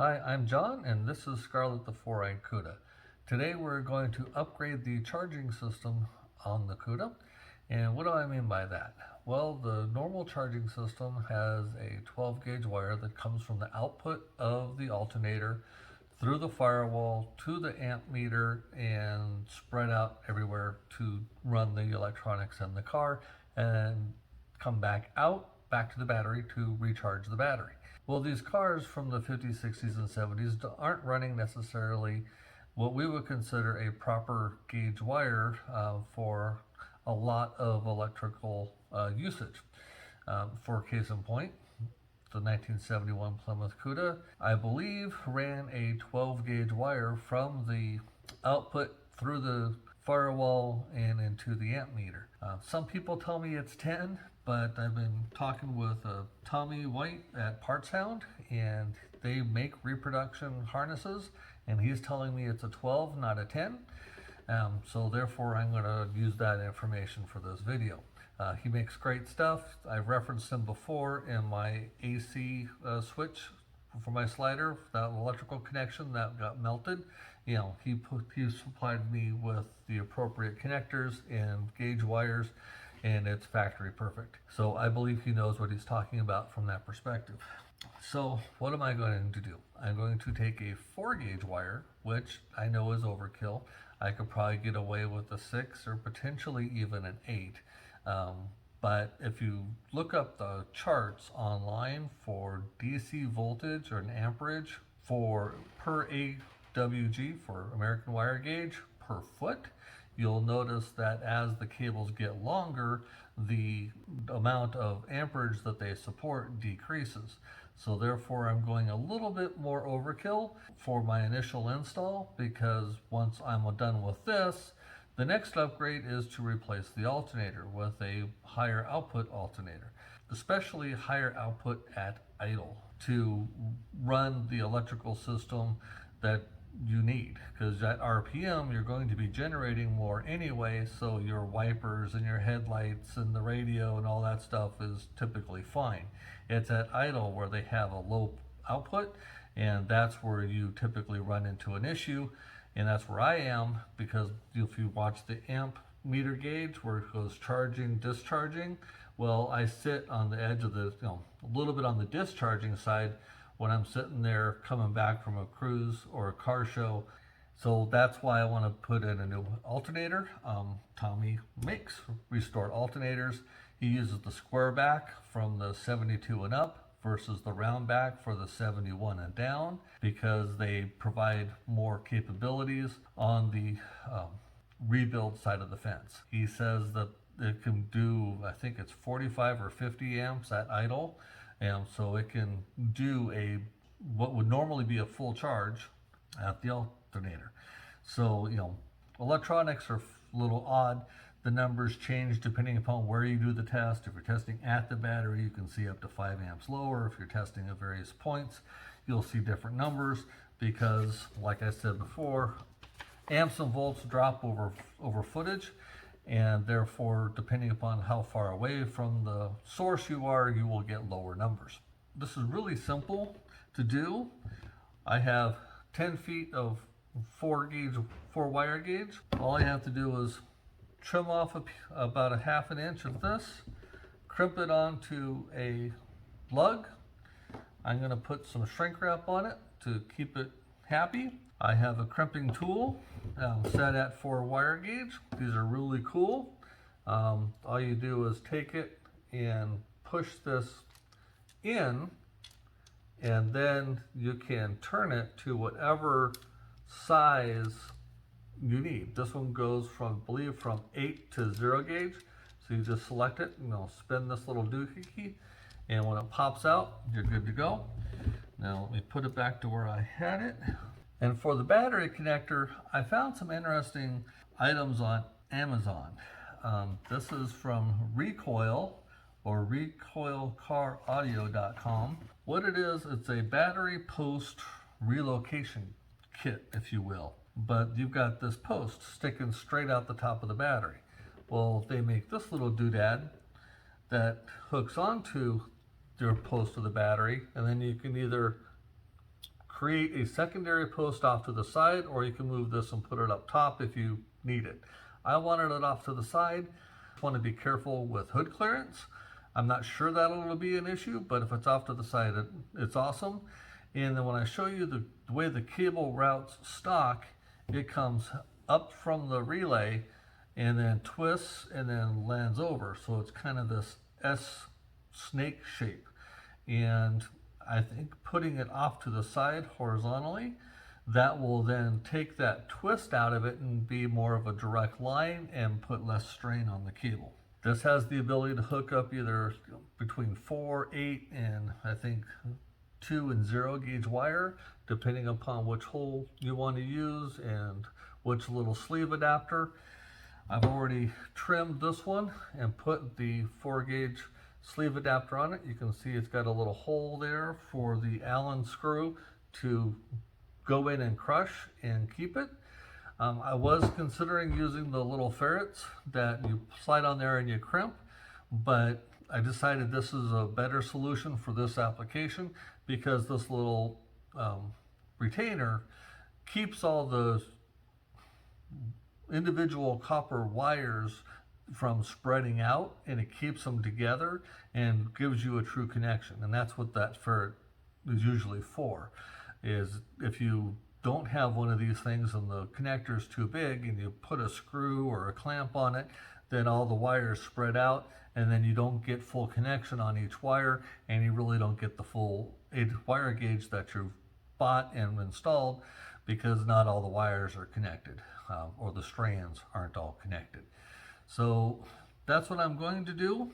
Hi, I'm John, and this is Scarlett the Four-Eyed Cuda. Today we're going to upgrade the charging system on the Cuda. And what do I mean by that? Well, the normal charging system has a 12 gauge wire that comes from the output of the alternator through the firewall to the amp meter and spread out everywhere to run the electronics in the car and come back out, back to the battery to recharge the battery. Well, these cars from the 50s, 60s, and 70s aren't running necessarily what we would consider a proper gauge wire for a lot of electrical usage. For case in point, the 1971 Plymouth Cuda, I believe, ran a 12 gauge wire from the output through the firewall and into the amp meter. Some people tell me it's 10, but I've been talking with Tommy White at Parts Hound, and they make reproduction harnesses, and he's telling me it's a 12, not a 10. So therefore I'm going to use that information for this video. He makes great stuff. I've referenced him before in my AC switch for my slider, that electrical connection that got melted. You know, he supplied me with the appropriate connectors and gauge wires, and it's factory perfect. So I believe he knows what he's talking about from that perspective. So what am I going to do? I'm going to take a 4 gauge wire, which I know is overkill. I could probably get away with a 6 or potentially even an 8. But if you look up the charts online for DC voltage or an amperage for per AWG, for American wire gauge, per foot, you'll notice that as the cables get longer, the amount of amperage that they support decreases. So therefore I'm going a little bit more overkill for my initial install, because once I'm done with this, the next upgrade is to replace the alternator with a higher output alternator, especially higher output at idle, to run the electrical system that you need, because at RPM you're going to be generating more anyway, so your wipers and your headlights and the radio and all that stuff is typically fine. It's at idle where they have a low output, and that's where you typically run into an issue. And that's where I am, because if you watch the amp meter gauge where it goes charging, discharging, well, I sit on the edge of the, a little bit on the discharging side when I'm sitting there coming back from a cruise or a car show. So that's why I want to put in a new alternator. Tommy makes restored alternators. He uses the square back from the 72 and up versus the round back for the 71 and down, because they provide more capabilities on the rebuild side of the fence. He says that it can do, I think it's 45 or 50 amps at idle, and so it can do what would normally be a full charge at the alternator. So, electronics are a little odd. The numbers change depending upon where you do the test. If you're testing at the battery, you can see up to 5 amps lower. If you're testing at various points, you'll see different numbers, because, like I said before, amps and volts drop over footage, and therefore, depending upon how far away from the source you are, you will get lower numbers. This is really simple to do. I have 10 feet of 4 wire gauge. All I have to do is trim off about a ½ inch of this, crimp it onto a lug. I'm going to put some shrink wrap on it to keep it happy. I have a crimping tool set at 4 wire gauge. These are really cool. All you do is take it and push this in, and then you can turn it to whatever size you need. This one goes from, I believe, from 8 to 0 gauge. So you just select it, spin this little doohickey, and when it pops out, you're good to go. Now let me put it back to where I had it. And for the battery connector, I found some interesting items on Amazon. This is from Recoil, or recoilcaraudio.com. What it is, it's a battery post relocation kit, if you will. But you've got this post sticking straight out the top of the battery. Well, they make this little doodad that hooks onto your post of the battery, and then you can either create a secondary post off to the side, or you can move this and put it up top if you need it. I wanted it off to the side. I want to be careful with hood clearance. I'm not sure that'll be an issue, but if it's off to the side, it's awesome. And then when I show you the way the cable routes stock, it comes up from the relay and then twists and then lands over. So it's kind of this S snake shape. And I think putting it off to the side horizontally, that will then take that twist out of it and be more of a direct line and put less strain on the cable. This has the ability to hook up either between 4, 8, and I think 2 and 0 gauge wire, depending upon which hole you want to use and which little sleeve adapter. I've already trimmed this one and put the 4 gauge sleeve adapter on it. You can see it's got a little hole there for the Allen screw to go in and crush and keep it. I was considering using the little ferrets that you slide on there and you crimp, but I decided this is a better solution for this application because this little retainer keeps all the individual copper wires from spreading out, and it keeps them together and gives you a true connection. And that's what that ferret is usually for, is if you don't have one of these things and the connector is too big and you put a screw or a clamp on it, then all the wires spread out and then you don't get full connection on each wire, and you really don't get the full wire gauge that you've bought and installed, because not all the wires are connected, or the strands aren't all connected. So that's what I'm going to do.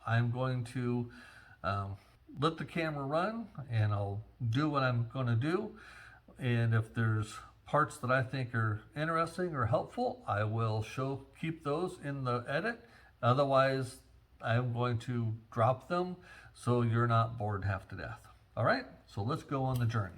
I'm going to let the camera run and I'll do what I'm going to do. And if there's parts that I think are interesting or helpful, I will keep those in the edit. Otherwise, I'm going to drop them so you're not bored half to death. All right, so let's go on the journey.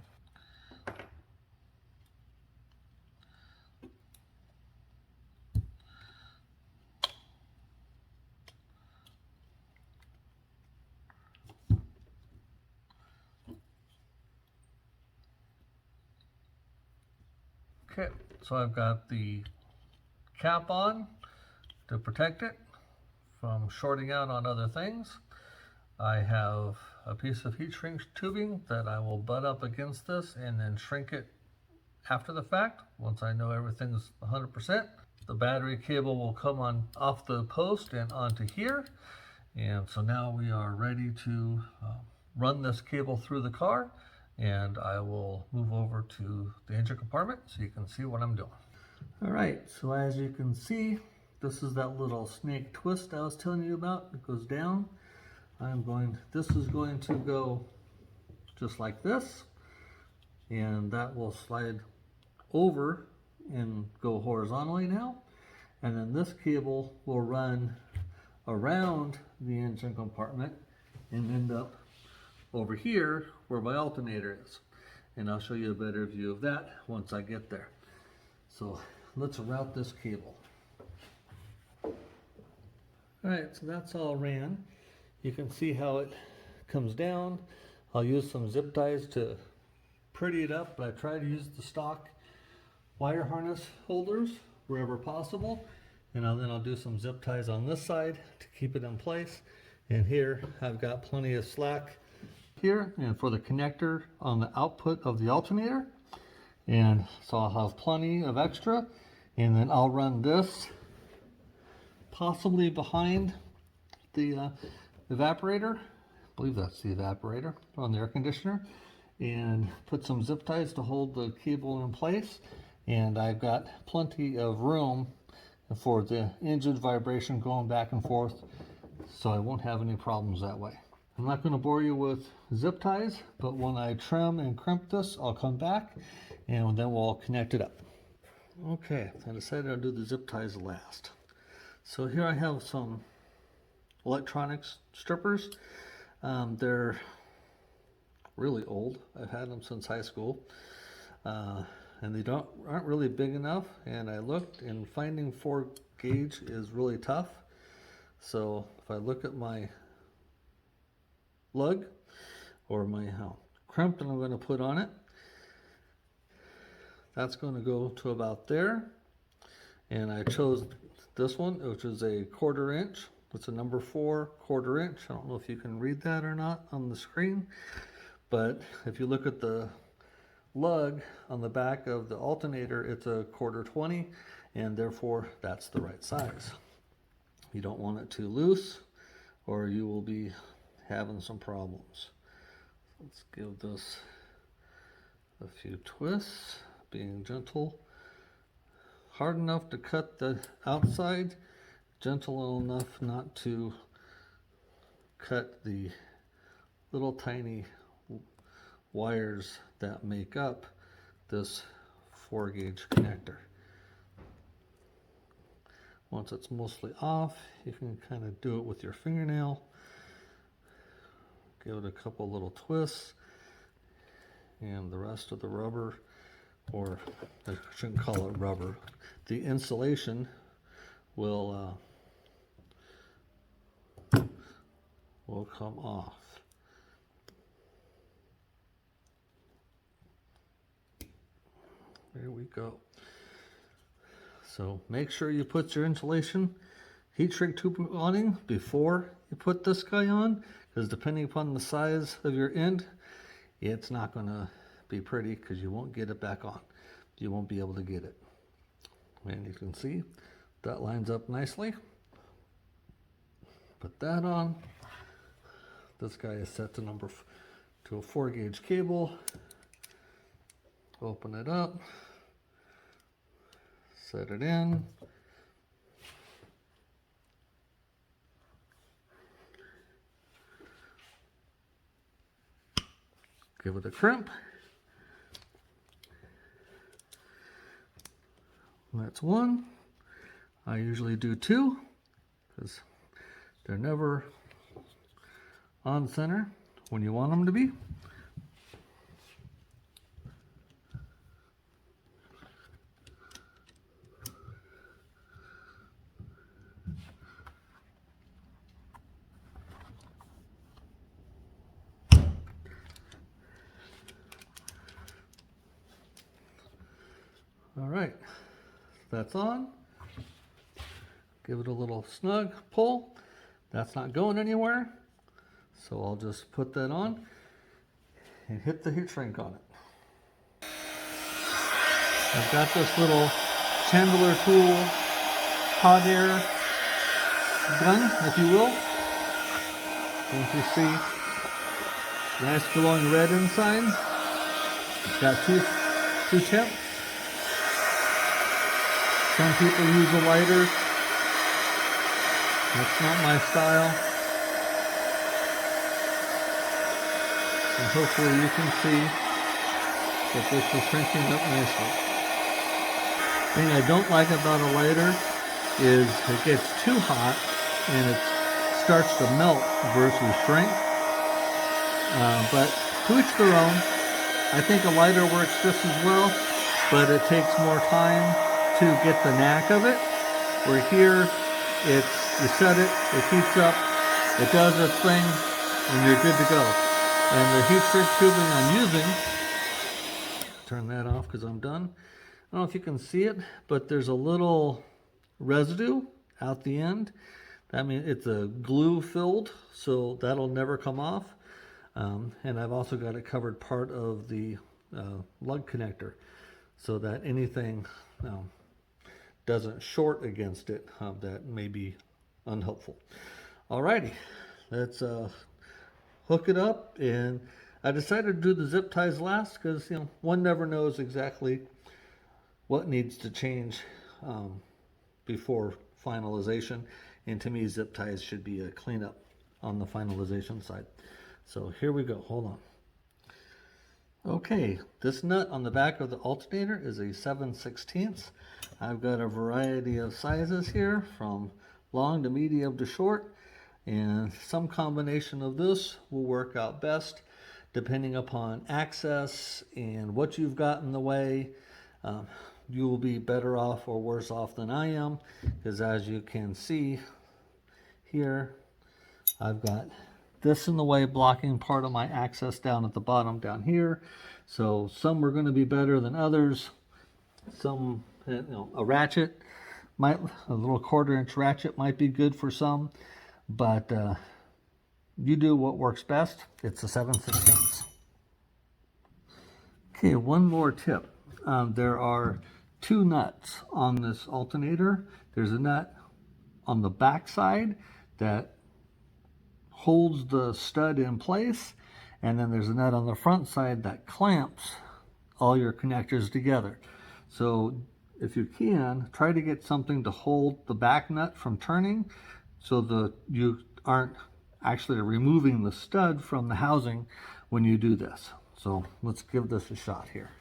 Okay, so I've got the cap on to protect it from shorting out on other things. I have a piece of heat shrink tubing that I will butt up against this and then shrink it after the fact once I know everything's 100%. The battery cable will come on off the post and onto here. And so now we are ready to run this cable through the car, and I will move over to the engine compartment so you can see what I'm doing. All right, so as you can see, this is that little snake twist I was telling you about. It goes down. This is going to go just like this, and that will slide over and go horizontally now. And then this cable will run around the engine compartment and end up over here where my alternator is. And I'll show you a better view of that once I get there. So let's route this cable. All right, so that's all ran. You can see how it comes down. I'll use some zip ties to pretty it up, but I try to use the stock wire harness holders wherever possible. And then I'll do some zip ties on this side to keep it in place. And here I've got plenty of slack here and for the connector on the output of the alternator. And so I'll have plenty of extra. And then I'll run this possibly behind the evaporator. I believe that's the evaporator on the air conditioner. And put some zip ties to hold the cable in place. And I've got plenty of room for the engine vibration going back and forth, so I won't have any problems that way. I'm not going to bore you with zip ties, but when I trim and crimp this, I'll come back and then we'll connect it up. Okay, I decided I'll do the zip ties last. So here I have some electronics strippers. They're really old. I've had them since high school. And they aren't really big enough, and I looked, and finding 4 gauge is really tough. So if I look at my lug or my crimp that I'm going to put on it, That's going to go to about there. And I chose this one, which is a 1/4 inch. It's a number 4 1/4 inch. I don't know if you can read that or not on the screen, but if you look at the lug on the back of the alternator, it's a 1/4 20, and therefore that's the right size. You don't want it too loose or you will be having some problems. Let's give this a few twists, being gentle. Hard enough to cut the outside, gentle enough not to cut the little tiny wires that make up this 4-gauge connector. Once it's mostly off, you can kind of do it with your fingernail. Give it a couple little twists, and the rest of the rubber, or I shouldn't call it rubber, the insulation will come off. There we go. So make sure you put your insulation heat shrink tube awning before you put this guy on, because depending upon the size of your end, it's not going to be pretty because you won't get it back on. You won't be able to get it. And you can see that lines up nicely. Put that on. This guy is set to to a 4-gauge cable. Open it up. Set it in. Give it a crimp. That's one. I usually do 2 because they're never on center when you want them to be. All right, that's on. Give it a little snug pull. That's not going anywhere. So I'll just put that on and hit the heat shrink on it. I've got this little Chandler tool hot air gun, if you will. As you see, nice glowing red inside. It's got two temps. Some people use a lighter. That's not my style. And hopefully you can see that this is printing up nicely. The thing I don't like about a lighter is it gets too hot and it starts to melt versus shrink. But to each their own. I think a lighter works just as well, but it takes more time to get the knack of it. Where here, you set it, it heats up, it does its thing, and you're good to go. And the heat shrink tubing I'm using, turn that off because I'm done. I don't know if you can see it, but there's a little residue out the end. That means it's a glue filled, so that'll never come off. And I've also got it covered part of the lug connector so that anything doesn't short against it that may be unhelpful. Alrighty, let's hook it up. And I decided to do the zip ties last because one never knows exactly what needs to change before finalization. And to me, zip ties should be a cleanup on the finalization side. So here we go, hold on. Okay, this nut on the back of the alternator is a 7/16. I've got a variety of sizes here, from long to medium to short, and some combination of this will work out best depending upon access and what you've got in the way. You will be better off or worse off than I am, because as you can see here, I've got this in the way, blocking part of my access down at the bottom down here. So some are going to be better than others. Some, a ratchet might, a little 1/4-inch ratchet might be good for some, but you do what works best. It's a 7/16. Okay, one more tip. There are 2 nuts on this alternator. There's a nut on the back side that holds the stud in place, and then there's a nut on the front side that clamps all your connectors together. So if you can, try to get something to hold the back nut from turning so that you aren't actually removing the stud from the housing when you do this. So let's give this a shot here.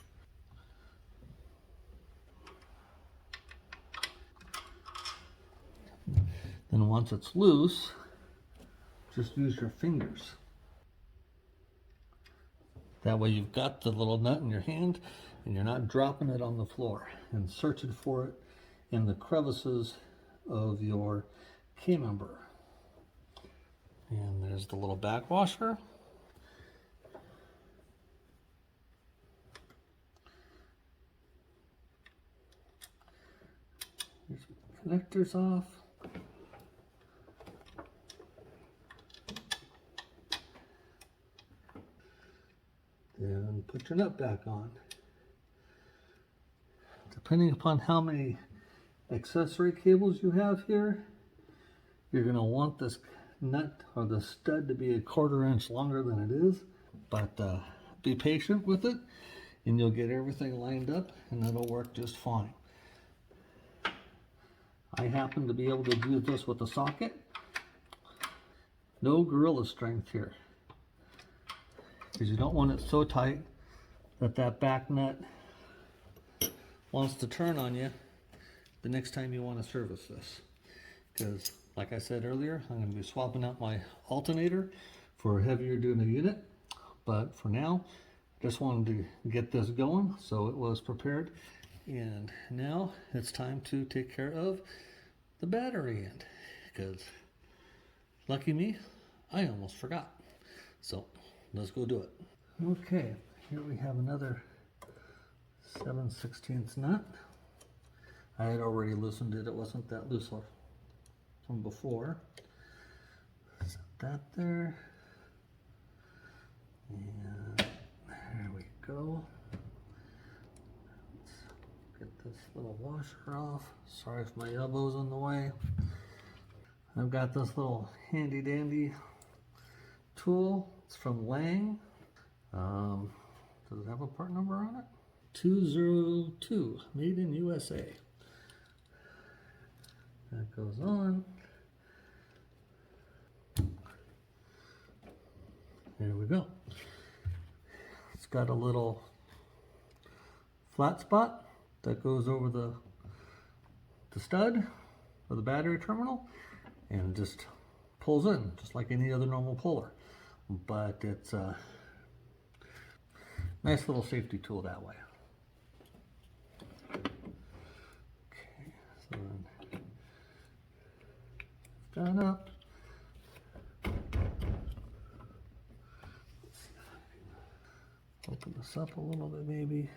Then once it's loose, just use your fingers. That way you've got the little nut in your hand and you're not dropping it on the floor and searching for it in the crevices of your K-member. And there's the little back washer. Here's the connectors off. Then put your nut back on. Depending upon how many accessory cables you have here, you're going to want this nut or the stud to be a 1/4 inch longer than it is, but be patient with it and you'll get everything lined up and it'll work just fine. I happen to be able to do this with a socket. No gorilla strength here, because you don't want it so tight that that back nut wants to turn on you the next time you want to service this. Because like I said earlier, I'm going to be swapping out my alternator for a heavier duty unit, but for now I just wanted to get this going so it was prepared. And now it's time to take care of the battery end, because lucky me, I almost forgot. So let's go do it. Okay, here we have another 7/16 nut. I had already loosened it. It wasn't that loose from before. Set that there. And there we go. Let's get this little washer off. Sorry if my elbow's in the way. I've got this little handy dandy tool. It's from Lang. Does it have a part number on it? 202, made in USA. That goes on. There we go. It's got a little flat spot that goes over the stud or the battery terminal and just pulls in just like any other normal puller. But it's a nice little safety tool that way. Okay, so then lift that up. Let's see if I can open this up a little bit maybe,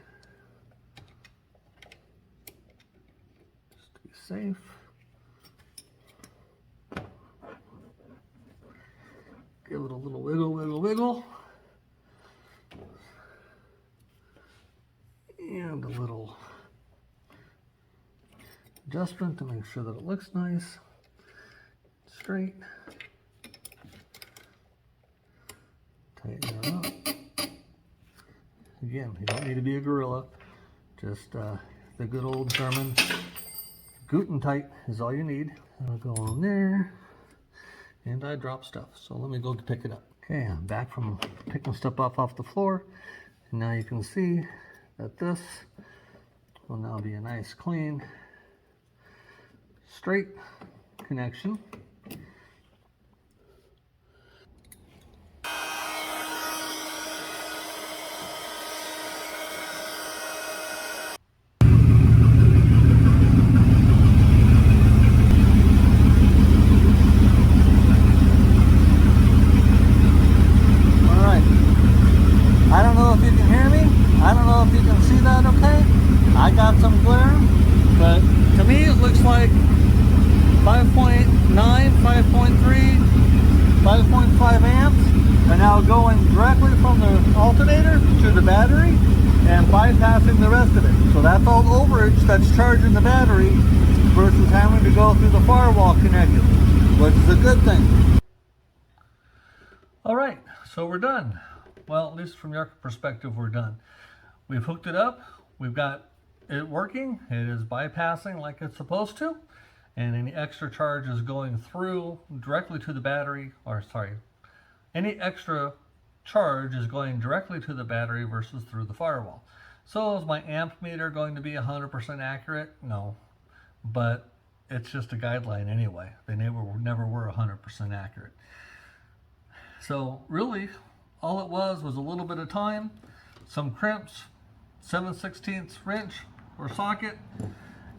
just to be safe. Give it a little wiggle, wiggle, wiggle. And a little adjustment to make sure that it looks nice, straight. Tighten it up. Again, you don't need to be a gorilla. Just the good old German Guten tight is all you need. I'll go on there. And I dropped stuff, so let me go pick it up. Okay, I'm back from picking stuff off the floor. And now you can see that this will now be a nice, clean, straight connection. I got some glare, but to me it looks like 5.9, 5.3, 5.5 amps are now going directly from the alternator to the battery and bypassing the rest of it. So that's all overage that's charging the battery versus having to go through the firewall connector, which is a good thing. All right, so we're done. Well, at least from your perspective, we're done. We've hooked it up. We've got it working. It is bypassing like it's supposed to. And any extra charge is going through directly to the battery, or sorry, any extra charge is going directly to the battery versus through the firewall. So is my amp meter going to be 100% accurate? No, but it's just a guideline anyway. They never were 100% accurate. So really, all it was a little bit of time, some crimps, 7/16 wrench or socket,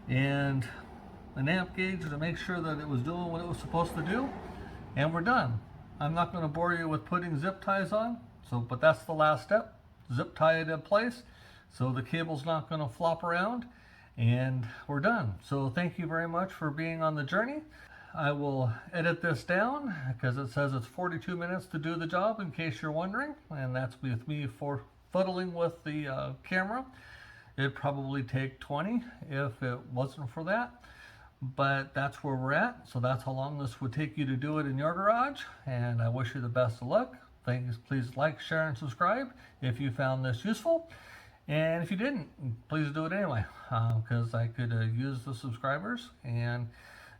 and an amp gauge to make sure that it was doing what it was supposed to do, and we're done. I'm not going to bore you with putting zip ties on, but that's the last step. Zip tie it in place so the cable's not going to flop around, and we're done. So thank you very much for being on the journey. I will edit this down because it says it's 42 minutes to do the job, in case you're wondering, and that's with me for fiddling with the camera. It'd probably take 20 if it wasn't for that. But that's where we're at. So that's how long this would take you to do it in your garage. And I wish you the best of luck. Thanks. Please like, share, and subscribe if you found this useful. And if you didn't, please do it anyway, because I could use the subscribers, and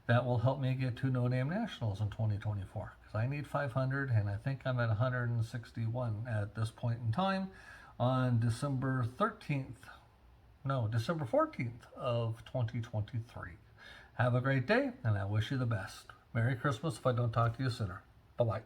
that will help me get to No Name Nationals in 2024. Because I need 500, and I think I'm at 161 at this point in time on December 14th of 2023. Have a great day, and I wish you the best. Merry Christmas if I don't talk to you sooner. Bye-bye.